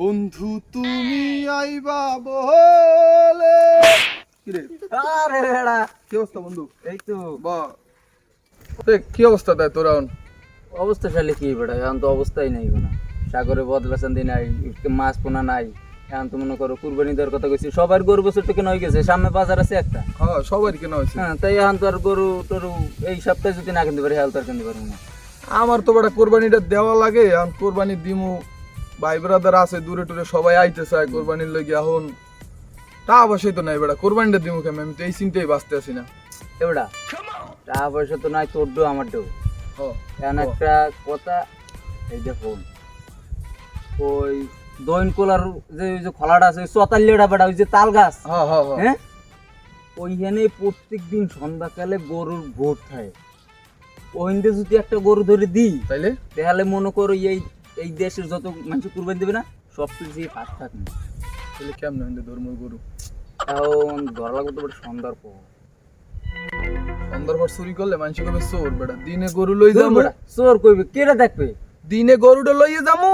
বন্ধু তুমি আইবা বলে কিরে আরে বেড়া কি অবস্থা বন্ধু? এই তো বা কি অবস্থা দেয় তোরা এখন? অবস্থা শালে কি বেড়া, এখন তো অবস্থাই নাই কোনো। সাগরে বদলা চান্দি নাই, মাছ পোনা নাই। এখন তো মনে করো কুরবানি দেওয়ার কথা কইছি, সবার গরু বছর তো কেন হয়ে গেছে, সামনে বাজার আছে একটা। হ্যাঁ সবার কেনা হয়েছে। হ্যাঁ, তাই এখন তো আর গরু টরু এই সপ্তাহে যদি না কিনতে পারি, হেলথ আর কিনতে পারবো না। আমার তো বড় কোরবানিটা দেওয়া লাগে, এখন কোরবানি দিমু, ভাই ব্রাদার আছে দূরে টুরে সবাই আইতে চায় কোরবানির লাগি। এখন তা অবশ্যই তো নাই বেড়া, কোরবানিটা দিমু কেমন? আমি তো এই চিন্তাই বাঁচতে আছি না। এবারা টাকা পয়সা তো নাই, তোর ডো আমার ডো। এখন একটা কথা, এই দেখো ওই দইন কোলার যে ওই যে খোলাটা আছে, চতাল্লিটা বেড়া, ওই যে তাল গাছ, হ্যাঁ ওইখানে প্রত্যেক দিন সন্ধ্যাকালে গরুর ভোট খায়। ওইখানে যদি একটা গরু ধরে দিই তাহলে মনে করো এই এই দেশের যত মানুষ কুরবানি দেবে না, সব কিছু পাশ থাকে না। তাহলে কেমন হইন্দে ধর্ম গরু? এখন ধরা লাগবে তো বেটা সন্ধ্যার পর। সন্ধ্যার পর চুরি করলে মানুষ কবে চোর বেড়া, দিনে গরু লই যাবো। চোর কইবে কেটা দেখবে? দিনে গরুটা লইয়ে যাবো,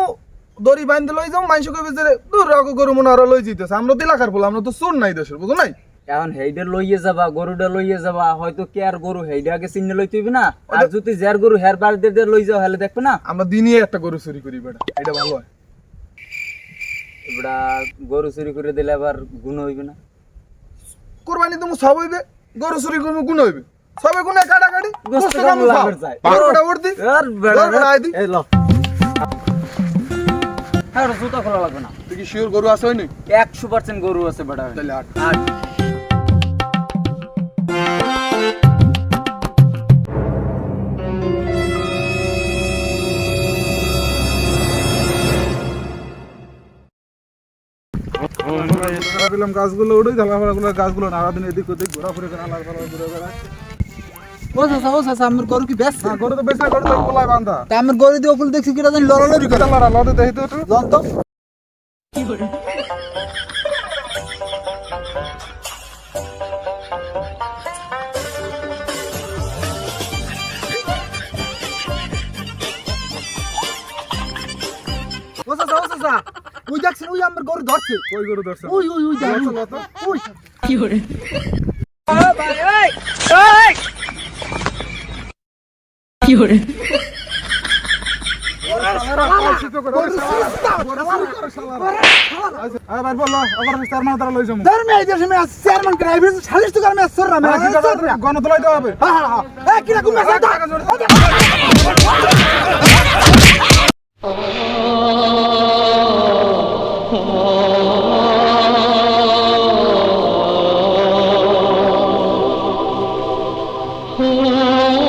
দড়ি বাইন্ধে লই যাবো, মানুষ কবে যে দূর রাখো গরু মনে আরো লই যেতেছে। আমরা তো এলাকার বলে, আমরা তো চোর নাই দেশের, বুঝো নাই? এখন হেইডা লইয়ে যাবা, গরুটা লইয়ে যাবা, হয়তো কে আর গরু হেইডা আগে চিহ্নে লইতে হইবে না। আর যদি যার গরু হের বাড়িতে দিয়ে লই যাও হলে দেখবে না। আমরা দিনে একটা গরু চুরি করি বেড়া, এটা ভালো হয়। এবারে গরু চুরি করে দিলে আবার গুণ হইবে না। কোরবানি তুমি সব হইবে, গরু চুরি করবো গুণ হইবে, সবে গুণে কাটাকাটি গোস্ত কামু লাগবে যায়। আর বেড়া আইদি এই ল, হ্যাঁ ওটা জুতা খোলা লাগবে না। তুই কি শিওর গরু আছে হয়নি? 100% গরু আছে বেটা। তাহলে আট গাছগুলো উঠে গাছগুলো নাড়াদিন এদিক ওদিক ঘোরাফুরি করে আলাদা ঘুরে বেড়ায়। ও চাচা আমার গরু কি বেশ? না গরু তো বেশি গরু তো পোলায় বান্ধা। তা আমার গরু দিয়ে ওগুলো দেখছি কিরা জানি লড়ালড়ি করে। লড়া লড়ে দেখি তো একটু লন তো ও চাচা ওই দেখছেন, ওই আমার গরু ধরছে। কই গরু ধরছে? ওই ওই ওই দেখ ওই কি করে কি করে গণতলাই দেওয়া হবে। Oh